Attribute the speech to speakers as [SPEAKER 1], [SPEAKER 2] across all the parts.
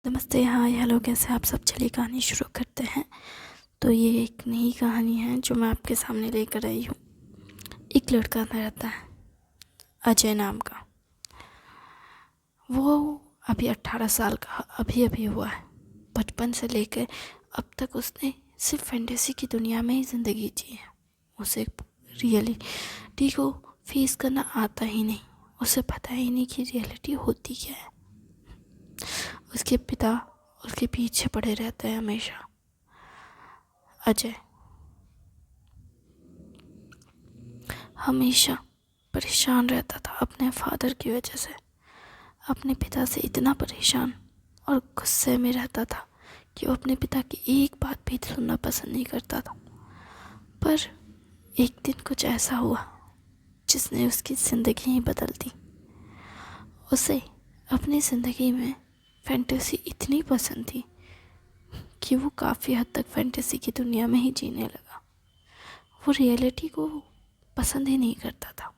[SPEAKER 1] नमस्ते, हाय, हेलो, कैसे आप सब। चलिए कहानी शुरू करते हैं। तो ये एक नई कहानी है जो मैं आपके सामने लेकर आई हूँ। एक लड़का रहता है, अजय नाम का। वो अभी 18 साल का अभी अभी हुआ है। बचपन से लेकर अब तक उसने सिर्फ फैंटेसी की दुनिया में ही ज़िंदगी जी है। उसे रियलिटी को फेस करना आता ही नहीं। उसे पता ही नहीं कि रियलिटी होती क्या है। उसके पिता उसके पीछे पड़े रहते हैं हमेशा। अजय हमेशा परेशान रहता था अपने फादर की वजह से। अपने पिता से इतना परेशान और गुस्से में रहता था कि वो अपने पिता की एक बात भी सुनना पसंद नहीं करता था। पर एक दिन कुछ ऐसा हुआ जिसने उसकी ज़िंदगी ही बदल दी। उसे अपनी ज़िंदगी में फैंटेसी इतनी पसंद थी कि वो काफ़ी हद तक फैंटेसी की दुनिया में ही जीने लगा। वो रियलिटी को पसंद ही नहीं करता था।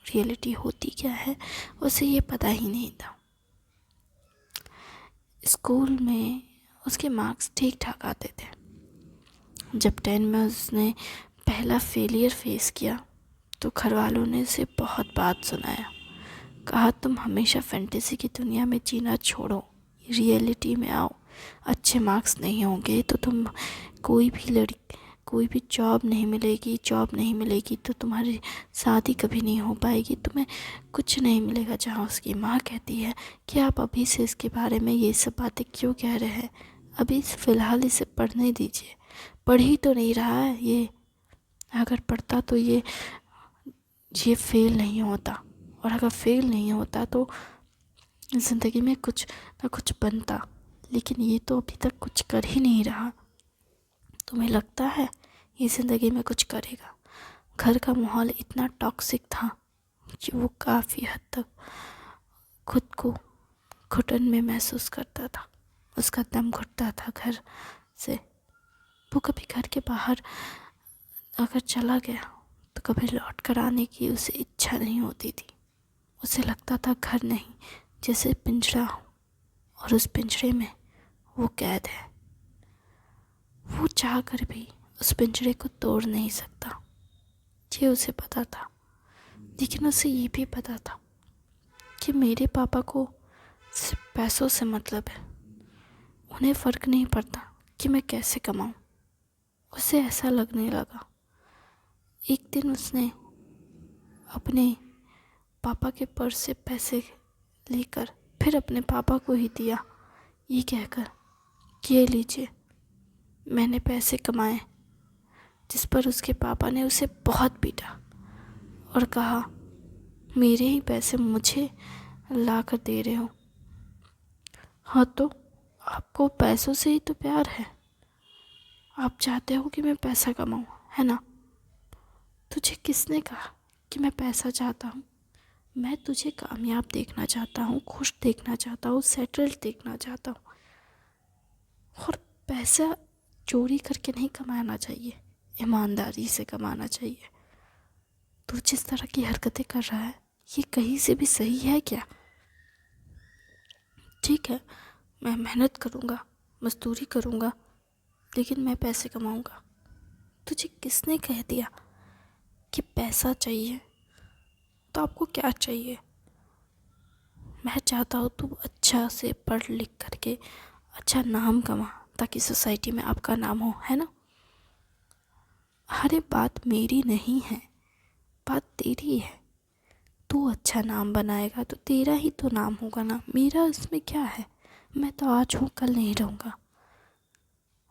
[SPEAKER 1] रियलिटी होती क्या है उसे ये पता ही नहीं था। स्कूल में उसके मार्क्स ठीक ठाक आते थे। जब 10 में उसने पहला फेलियर फेस किया तो घर वालों ने उसे बहुत बात सुनाया। कहा, तुम हमेशा फैंटेसी की दुनिया में जीना छोड़ो, रियलिटी में आओ। अच्छे मार्क्स नहीं होंगे तो तुम कोई भी जॉब नहीं मिलेगी। जॉब नहीं मिलेगी तो तुम्हारी शादी कभी नहीं हो पाएगी, तुम्हें कुछ नहीं मिलेगा। जहाँ उसकी माँ कहती है कि आप अभी से इसके बारे में ये सब बातें क्यों कह रहे हैं, अभी फ़िलहाल इसे पढ़ने दीजिए। पढ़ ही तो नहीं रहा है ये। अगर पढ़ता तो ये फेल नहीं होता, और अगर फेल नहीं होता तो ज़िंदगी में कुछ ना कुछ बनता। लेकिन ये तो अभी तक कुछ कर ही नहीं रहा। तुम्हें लगता है ये ज़िंदगी में कुछ करेगा? घर का माहौल इतना टॉक्सिक था कि वो काफ़ी हद तक खुद को घुटन में महसूस करता था। उसका दम घुटता था घर से। वो कभी घर के बाहर अगर चला गया तो कभी लौट कर आने की उसे इच्छा नहीं होती थी। उसे लगता था घर नहीं, जैसे पिंजरा हो, और उस पिंजरे में वो कैद है। वो चाह कर भी उस पिंजरे को तोड़ नहीं सकता, ये उसे पता था। लेकिन उसे ये भी पता था कि मेरे पापा को सिर्फ पैसों से मतलब है। उन्हें फ़र्क नहीं पड़ता कि मैं कैसे कमाऊं। उसे ऐसा लगने लगा। एक दिन उसने अपने पापा के पर्स से पैसे लेकर फिर अपने पापा को ही दिया, ये कहकर कि ये लीजिए, मैंने पैसे कमाए। जिस पर उसके पापा ने उसे बहुत पीटा और कहा, मेरे ही पैसे मुझे ला कर दे रहे हो। हाँ, तो आपको पैसों से ही तो प्यार है। आप चाहते हो कि मैं पैसा कमाऊँ, है ना? तुझे किसने कहा कि मैं पैसा चाहता हूँ? मैं तुझे कामयाब देखना चाहता हूँ, खुश देखना चाहता हूँ, सेटल्ड देखना चाहता हूँ। और पैसा चोरी करके नहीं कमाना चाहिए, ईमानदारी से कमाना चाहिए। तू जिस तरह की हरकतें कर रहा है ये कहीं से भी सही है क्या? ठीक है, मैं मेहनत करूँगा, मजदूरी करूँगा, लेकिन मैं पैसे कमाऊँगा। तुझे किसने कह दिया कि पैसा चाहिए? तो आपको क्या चाहिए? मैं चाहता हूँ तू अच्छा से पढ़ लिख करके अच्छा नाम कमा, ताकि सोसाइटी में आपका नाम हो, है ना? अरे बात मेरी नहीं है, बात तेरी है। तू अच्छा नाम बनाएगा तो तेरा ही तो नाम होगा ना, मेरा इसमें क्या है? मैं तो आज हूँ, कल नहीं रहूँगा।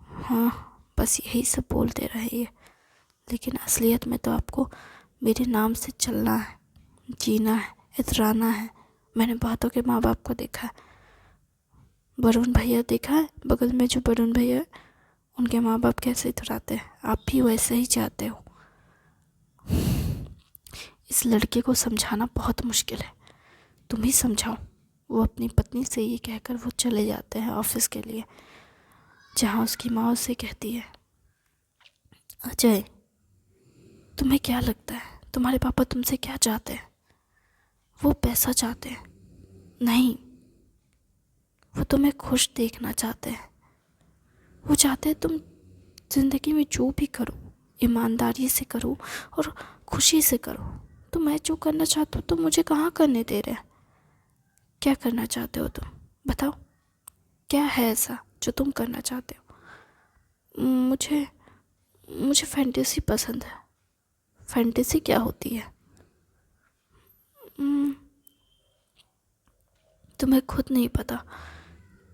[SPEAKER 1] हाँ, बस यही सब बोलते रहिए, लेकिन असलियत में तो आपको मेरे नाम से चलना है, जीना है, इतराना है। मैंने बहुतों के माँ बाप को देखा है। वरुण भैया देखा है, बगल में जो वरुण भैया है, उनके माँ बाप कैसे इतराते हैं, आप भी वैसे ही चाहते हो। इस लड़के को समझाना बहुत मुश्किल है, तुम ही समझाओ। वो अपनी पत्नी से ये कहकर वो चले जाते हैं ऑफिस के लिए, जहाँ उसकी माँ उसे कहती है, अजय, तुम्हें क्या लगता है तुम्हारे पापा तुमसे क्या चाहते हैं? वो पैसा चाहते हैं। नहीं, वो तुम्हें खुश देखना चाहते हैं। वो चाहते हैं तुम ज़िंदगी में जो भी करो ईमानदारी से करो और खुशी से करो। तो मैं जो करना चाहता हूँ तो मुझे कहाँ करने दे रहे हैं? क्या करना चाहते हो तुम बताओ? क्या है ऐसा जो तुम करना चाहते हो? मुझे मुझे फैंटेसी पसंद है। फैंटेसी क्या होती है? हम्म, तुम्हें खुद नहीं पता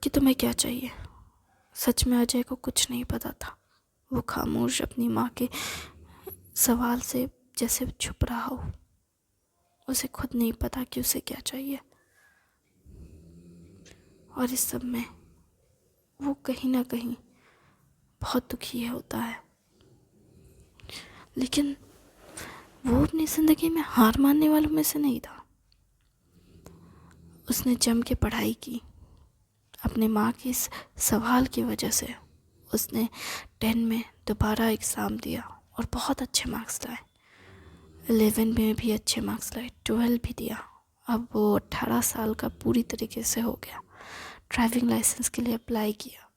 [SPEAKER 1] कि तुम्हें क्या चाहिए। सच में अजय को कुछ नहीं पता था। वो खामोश अपनी माँ के सवाल से जैसे छुप रहा हो। उसे खुद नहीं पता कि उसे क्या चाहिए। और इस सब में वो कहीं ना कहीं बहुत दुखी होता है। लेकिन वो अपनी ज़िंदगी में हार मानने वालों में से नहीं था। उसने जम के पढ़ाई की। अपने माँ के इस सवाल की वजह से उसने 10 में दोबारा एग्ज़ाम दिया और बहुत अच्छे मार्क्स लाए। 11 में भी अच्छे मार्क्स लाए, 12 भी दिया। अब वो 18 साल का पूरी तरीके से हो गया। ड्राइविंग लाइसेंस के लिए अप्लाई किया।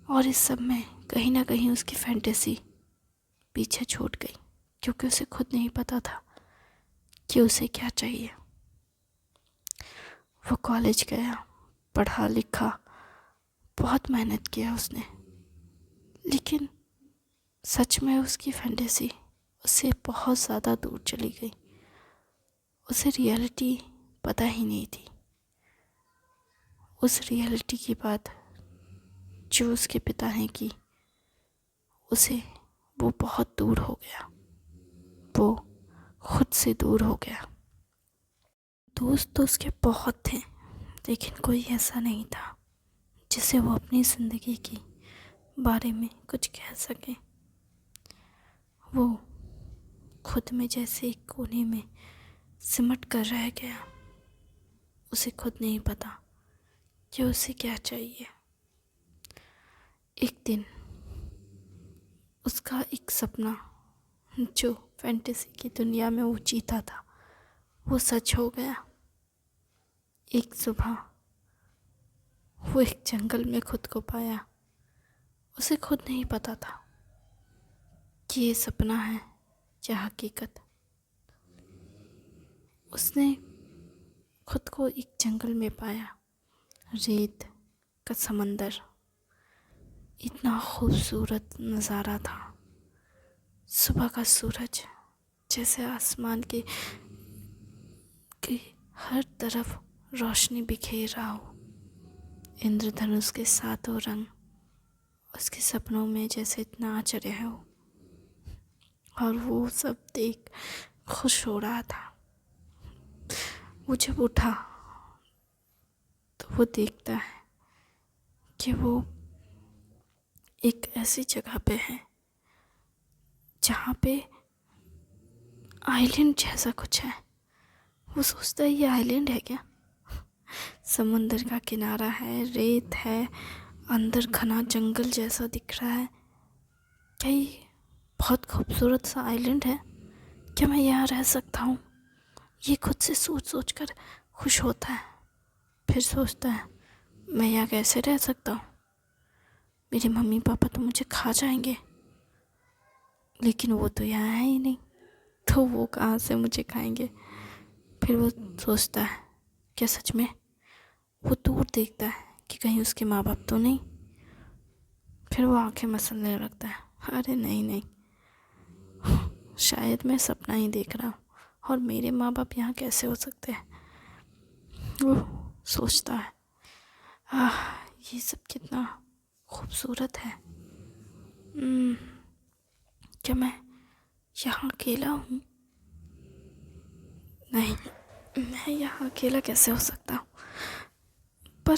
[SPEAKER 1] और इस सब में कहीं ना कहीं उसकी फैंटेसी पीछे छूट गई, क्योंकि उसे खुद नहीं पता था कि उसे क्या चाहिए। वो कॉलेज गया, पढ़ा लिखा, बहुत मेहनत किया उसने। लेकिन सच में उसकी फैंटेसी उससे बहुत ज़्यादा दूर चली गई। उसे रियलिटी पता ही नहीं थी। उस रियलिटी की बात जो उसके पिता ने की, उसे वो बहुत दूर हो गया। वो खुद से दूर हो गया। दोस्त तो उसके बहुत थे, लेकिन कोई ऐसा नहीं था जिसे वो अपनी ज़िंदगी के बारे में कुछ कह सके। वो खुद में जैसे एक कोने में सिमट कर रह गया। उसे खुद नहीं पता कि उसे क्या चाहिए। एक दिन उसका एक सपना जो फैंटेसी की दुनिया में वो जीता था, वो सच हो गया। एक सुबह वो एक जंगल में खुद को पाया। उसे खुद नहीं पता था कि ये सपना है या हकीकत। उसने खुद को एक जंगल में पाया। रेत का समंदर, इतना खूबसूरत नज़ारा था। सुबह का सूरज जैसे आसमान के हर तरफ रोशनी बिखेर रहा हो। इंद्रधनुष के सातों रंग उसके सपनों में जैसे नाच रहे हो। और वो सब देख खुश हो रहा था। वो जब उठा तो वो देखता है कि वो एक ऐसी जगह पे है जहाँ पे आइलैंड जैसा कुछ है। वो सोचता है ये आइलैंड है क्या? समुंदर का किनारा है, रेत है, अंदर घना जंगल जैसा दिख रहा है। क्या ये बहुत खूबसूरत सा आइलैंड है? क्या मैं यहाँ रह सकता हूँ? ये खुद से सोच सोच कर खुश होता है। फिर सोचता है मैं यहाँ कैसे रह सकता हूँ? मेरे मम्मी पापा तो मुझे खा जाएंगे। लेकिन वो तो यहाँ है ही नहीं, तो वो कहाँ से मुझे खाएंगे? फिर वो सोचता है क्या सच में? वो दूर देखता है कि कहीं उसके माँ बाप तो नहीं। फिर वो आंखें मसलने लगता है, अरे नहीं नहीं, शायद मैं सपना ही देख रहा हूँ और मेरे माँ बाप यहाँ कैसे हो सकते हैं। वो सोचता है ये सब कितना खूबसूरत है। क्या मैं यहाँ अकेला हूँ? नहीं, मैं यहाँ अकेला कैसे हो सकता हूँ? पर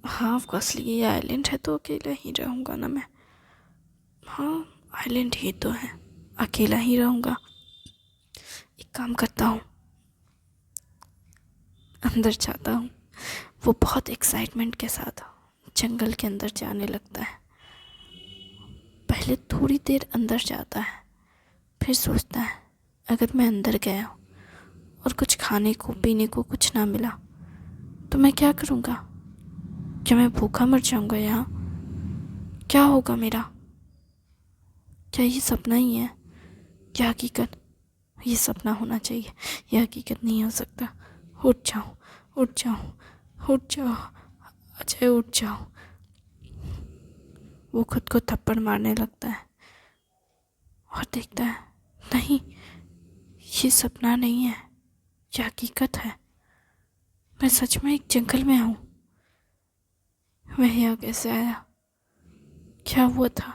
[SPEAKER 1] हाँ, ऑफकोर्सली ये आइलैंड है तो अकेला ही रहूँगा ना मैं। हाँ, आइलैंड ही तो है, अकेला ही रहूँगा। एक काम करता हूँ, अंदर जाता हूँ। वो बहुत एक्साइटमेंट के साथ जंगल के अंदर जाने लगता है। पहले थोड़ी देर अंदर जाता है, फिर सोचता है अगर मैं अंदर गया और कुछ खाने को पीने को कुछ ना मिला तो मैं क्या करूँगा? क्या मैं भूखा मर जाऊंगा यहाँ? क्या होगा मेरा? क्या ये सपना ही है, क्या हकीकत? ये सपना होना चाहिए, ये हकीकत नहीं हो सकता। उठ जाओ, उठ जाओ, उठ जाओ, अजय उठ जाओ। वो खुद को थप्पड़ मारने लगता है और देखता है, नहीं, ये सपना नहीं है, ये हकीकत है। मैं सच में एक जंगल में हूँ। मैं यहाँ कैसे आया? क्या हुआ था?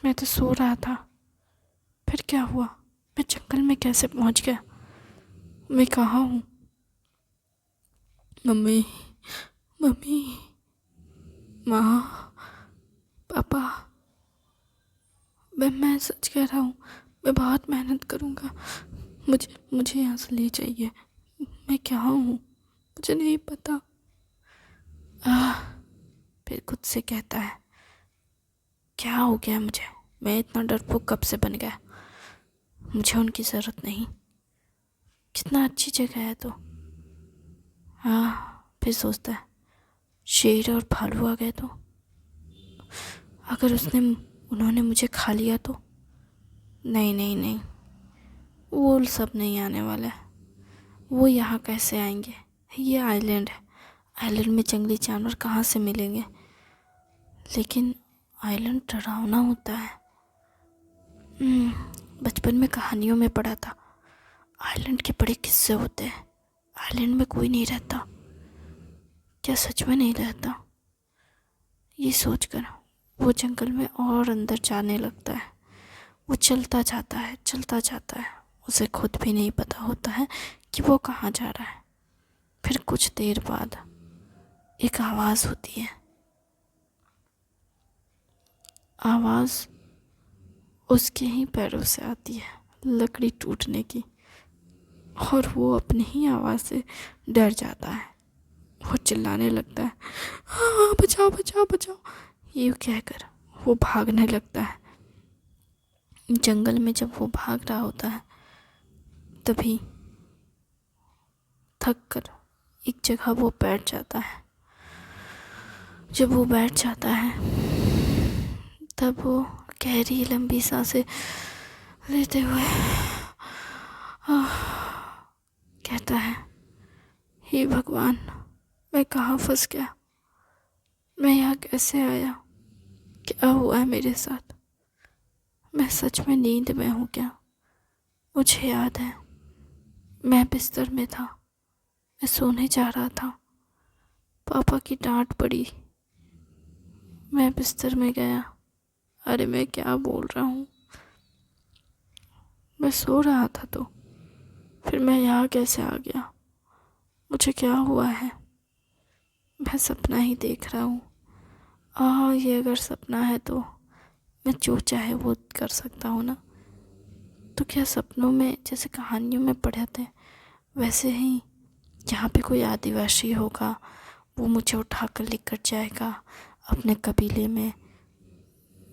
[SPEAKER 1] मैं तो सो रहा था, फिर क्या हुआ? मैं जंगल में कैसे पहुँच गया? मैं कहाँ हूँ? मम्मी, मम्मी, माँ, पापा, मैं सच कह रहा हूँ, मैं बहुत मेहनत करूँगा। मुझे यहाँ से ले जाइए। मैं क्या हूँ मुझे नहीं पता। फिर खुद से कहता है, क्या हो गया मुझे? मैं इतना डरपोक कब से बन गया? मुझे उनकी ज़रूरत नहीं, कितना अच्छी जगह है तो। फिर सोचता है, शेर और भालू आ गए तो, अगर उन्होंने मुझे खा लिया तो? नहीं नहीं नहीं, वो सब नहीं आने वाला है। वो यहाँ कैसे आएंगे? ये आइलैंड है, आइलैंड में जंगली जानवर कहाँ से मिलेंगे? लेकिन आइलैंड डरावना होता है। बचपन में कहानियों में पढ़ा था, आइलैंड के बड़े किस्से होते हैं, आइलैंड में कोई नहीं रहता। क्या सच में नहीं रहता? ये सोचकर वो जंगल में और अंदर जाने लगता है। वो चलता जाता है, चलता जाता है, उसे खुद भी नहीं पता होता है कि वो कहाँ जा रहा है। फिर कुछ देर बाद एक आवाज़ होती है। आवाज़ उसके ही पैरों से आती है, लकड़ी टूटने की, और वो अपनी ही आवाज़ से डर जाता है। वो चिल्लाने लगता है, हाँ बचाओ बचाओ बचाओ, ये कहकर वो भागने लगता है। जंगल में जब वो भाग रहा होता है, तभी थक कर एक जगह वो बैठ जाता है। जब वो बैठ जाता है, तब वो गहरी लंबी सांसें लेते हुए कहता है, हे भगवान, मैं कहाँ फंस गया? मैं यहाँ कैसे आया? क्या हुआ है मेरे साथ? मैं सच में नींद में हूँ क्या? मुझे याद है, मैं बिस्तर में था, मैं सोने जा रहा था, पापा की डांट पड़ी, मैं बिस्तर में गया। अरे मैं क्या बोल रहा हूँ? मैं सो रहा था तो फिर मैं यहाँ कैसे आ गया? मुझे क्या हुआ है? मैं सपना ही देख रहा हूँ। ये अगर सपना है तो मैं जो चाहे वो कर सकता हूँ ना। तो क्या सपनों में जैसे कहानियों में पढ़े थे, वैसे ही यहाँ पे कोई आदिवासी होगा, वो मुझे उठाकर लेकर जाएगा अपने कबीले में।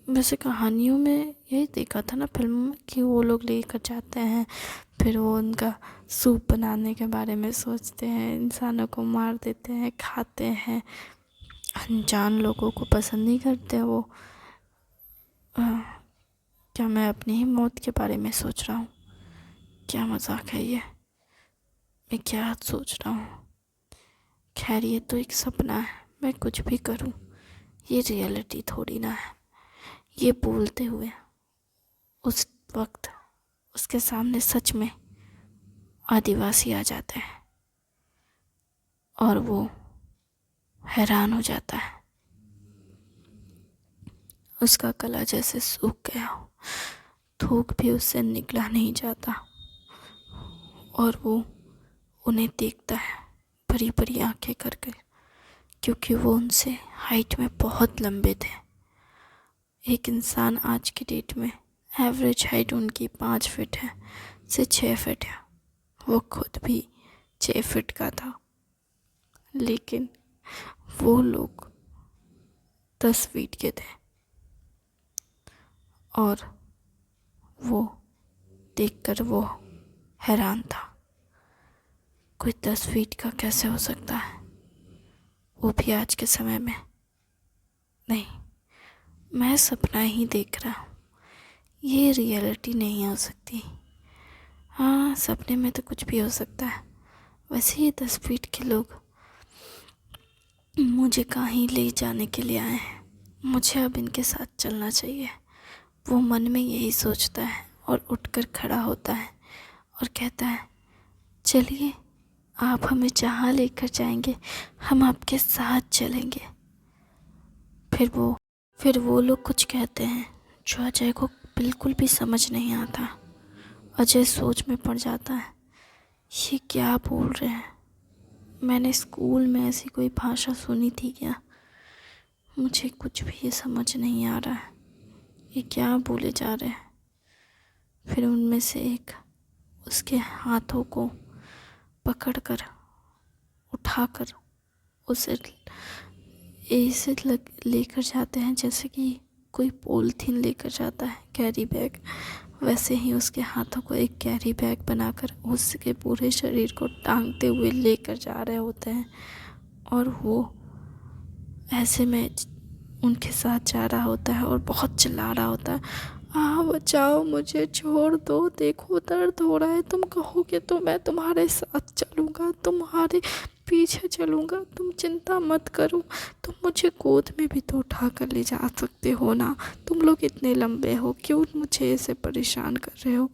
[SPEAKER 1] वैसे कहानियों में यही देखा था ना फिल्म में, कि वो लोग लेकर जाते हैं, फिर वो उनका सूप बनाने के बारे में सोचते हैं, इंसानों को मार देते हैं, खाते हैं। अनजान लोगों को पसंद नहीं करते वो। क्या मैं अपनी ही मौत के बारे में सोच रहा हूँ? क्या मजाक है ये? मैं क्या सोच रहा हूँ? खैर, ये तो एक सपना है, मैं कुछ भी करूँ, ये रियलिटी थोड़ी ना है। ये बोलते हुए उस वक्त उसके सामने सच में आदिवासी आ जाते हैं और वो हैरान हो जाता है। उसका गला जैसे सूख गया हो, थूक भी उससे निकला नहीं जाता, और वो उन्हें देखता है बड़ी बड़ी आंखें करके, क्योंकि वो उनसे हाइट में बहुत लंबे थे। एक इंसान आज की डेट में एवरेज हाइट उनकी 5 फीट है से 6 फीट है। वो खुद भी 6 फीट का था, लेकिन वो लोग 10 फीट के थे, और वो देखकर वो हैरान था। कोई 10 फीट का कैसे हो सकता है? वो भी आज के समय में। नहीं, मैं सपना ही देख रहा हूँ, ये रियलिटी नहीं हो सकती। हाँ, सपने में तो कुछ भी हो सकता है। वैसे ही 10 फीट के लोग मुझे कहीं ले जाने के लिए आए हैं, मुझे अब इनके साथ चलना चाहिए। वो मन में यही सोचता है और उठकर खड़ा होता है और कहता है, चलिए, आप हमें जहाँ लेकर जाएंगे हम आपके साथ चलेंगे। फिर वो लोग कुछ कहते हैं जो अजय को बिल्कुल भी समझ नहीं आता। अजय सोच में पड़ जाता है, ये क्या बोल रहे हैं? मैंने स्कूल में ऐसी कोई भाषा सुनी थी क्या? मुझे कुछ भी ये समझ नहीं आ रहा है, ये क्या बोले जा रहे हैं। फिर उनमें से एक उसके हाथों को पकड़कर उठाकर उसे ऐसे लेकर जाते हैं जैसे कि कोई पॉलीथीन लेकर जाता है, कैरी बैग। वैसे ही उसके हाथों को एक कैरी बैग बनाकर उसके पूरे शरीर को टांगते हुए लेकर जा रहे होते हैं। और वो ऐसे में उनके साथ जा रहा होता है और बहुत चिल्ला रहा होता है, बचाओ, मुझे छोड़ दो, देखो दर्द हो रहा है, तुम कहोगे तो मैं तुम्हारे साथ चलूँगा, तुम्हारे पीछे चलूँगा, तुम चिंता मत करो, तुम मुझे गोद में भी तो उठा कर ले जा सकते हो ना, तुम लोग इतने लंबे हो, क्यों मुझे ऐसे परेशान कर रहे हो?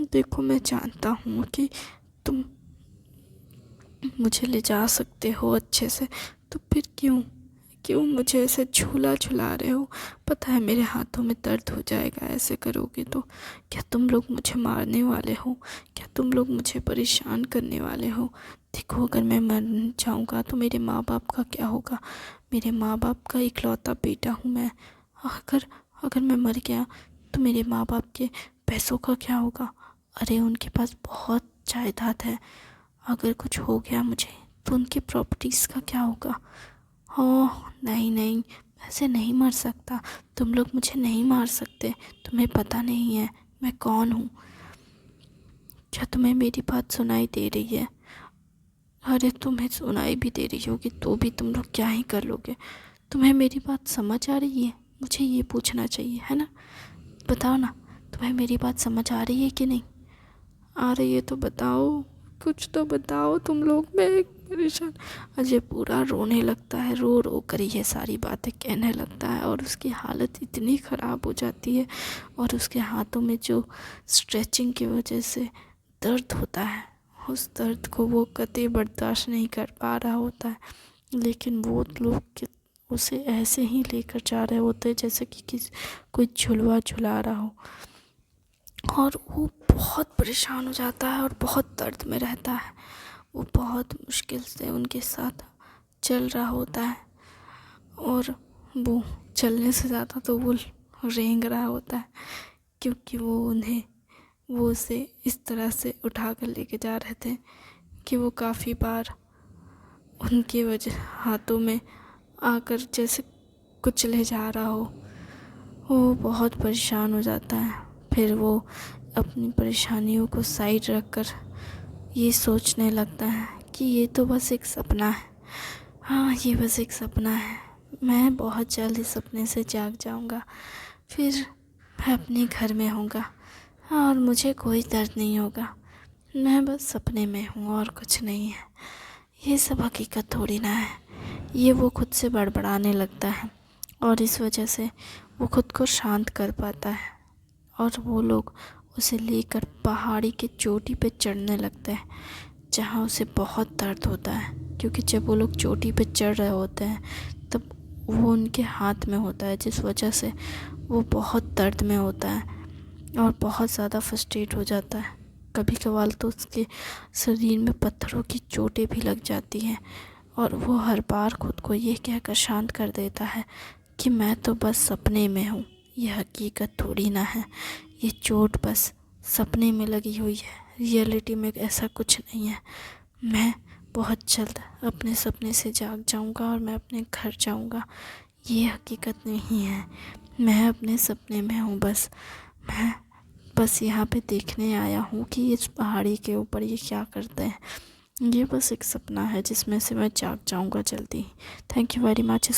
[SPEAKER 1] देखो, मैं जानता हूँ कि तुम मुझे ले जा सकते हो अच्छे से, तो फिर क्यों मुझे ऐसे झूला झुला रहे हो? पता है मेरे हाथों में दर्द हो जाएगा ऐसे करोगे तो। क्या तुम लोग मुझे मारने वाले हो? क्या तुम लोग मुझे परेशान करने वाले हो? देखो, अगर मैं मर जाऊँगा तो मेरे माँ बाप का क्या होगा? मेरे माँ बाप का इकलौता बेटा हूँ मैं। अगर मैं मर गया तो मेरे माँ बाप के पैसों का क्या होगा? अरे, उनके पास बहुत जायदाद है, अगर कुछ हो गया मुझे तो उनकी प्रॉपर्टीज़ का क्या होगा? ओह नहीं, ऐसे नहीं मर सकता, तुम लोग मुझे नहीं मार सकते, तुम्हें पता नहीं है मैं कौन हूँ। क्या तुम्हें मेरी बात सुनाई दे रही है? अरे, तुम्हें सुनाई भी दे रही होगी तो भी तुम लोग क्या ही कर लोगे? तुम्हें मेरी बात समझ आ रही है? मुझे ये पूछना चाहिए, है ना? बताओ ना, तुम्हें मेरी बात समझ आ रही है कि नहीं? आ रही है तो बताओ, कुछ तो बताओ तुम लोग, मैं परेशान। अजय पूरा रोने लगता है, रो रो कर ये सारी बातें कहने लगता है और उसकी हालत इतनी ख़राब हो जाती है और उसके हाथों में जो स्ट्रेचिंग की वजह से दर्द होता है, उस दर्द को वो कतई बर्दाश्त नहीं कर पा रहा होता है। लेकिन वो लोग उसे ऐसे ही लेकर जा रहे होते हैं जैसे कि कोई झुलवा झुला रहा हो, और वो बहुत परेशान हो जाता है और बहुत दर्द में रहता है। वो बहुत मुश्किल से उनके साथ चल रहा होता है और वो चलने से ज़्यादा तो वो रेंग रहा होता है, क्योंकि वो उसे इस तरह से उठा कर लेके जा रहे थे कि वो काफ़ी बार उनकी वजह हाथों में आकर जैसे कुचले जा रहा हो। वो बहुत परेशान हो जाता है। फिर वो अपनी परेशानियों को साइड रखकर ये सोचने लगता है कि ये तो बस एक सपना है। हाँ, ये बस एक सपना है, मैं बहुत जल्द इस सपने से जाग जाऊंगा, फिर मैं अपने घर में होऊंगा और मुझे कोई दर्द नहीं होगा। मैं बस सपने में हूँ और कुछ नहीं है, ये सब हकीकत थोड़ी ना है। ये वो खुद से बड़बड़ाने लगता है और इस वजह से वो खुद को शांत कर पाता है और वो लोग उसे लेकर पहाड़ी की चोटी पे चढ़ने लगते हैं, जहाँ उसे बहुत दर्द होता है, क्योंकि जब वो लोग चोटी पे चढ़ रहे होते हैं तब वो उनके हाथ में होता है, जिस वजह से वो बहुत दर्द में होता है और बहुत ज़्यादा फ्रस्ट्रेट हो जाता है। कभी कभार तो उसके शरीर में पत्थरों की चोटें भी लग जाती हैं और वो हर बार खुद को ये कहकर शांत कर देता है कि मैं तो बस सपने में हूँ, ये हकीकत थोड़ी ना है, ये चोट बस सपने में लगी हुई है, रियलिटी में ऐसा कुछ नहीं है। मैं बहुत जल्द अपने सपने से जाग जाऊँगा और मैं अपने घर जाऊँगा, ये हकीकत नहीं है, मैं अपने सपने में हूँ। मैं बस यहाँ पे देखने आया हूँ कि इस पहाड़ी के ऊपर ये क्या करते हैं, ये बस एक सपना है जिसमें से मैं जाग जाऊंगा जल्दी। Thank you very much.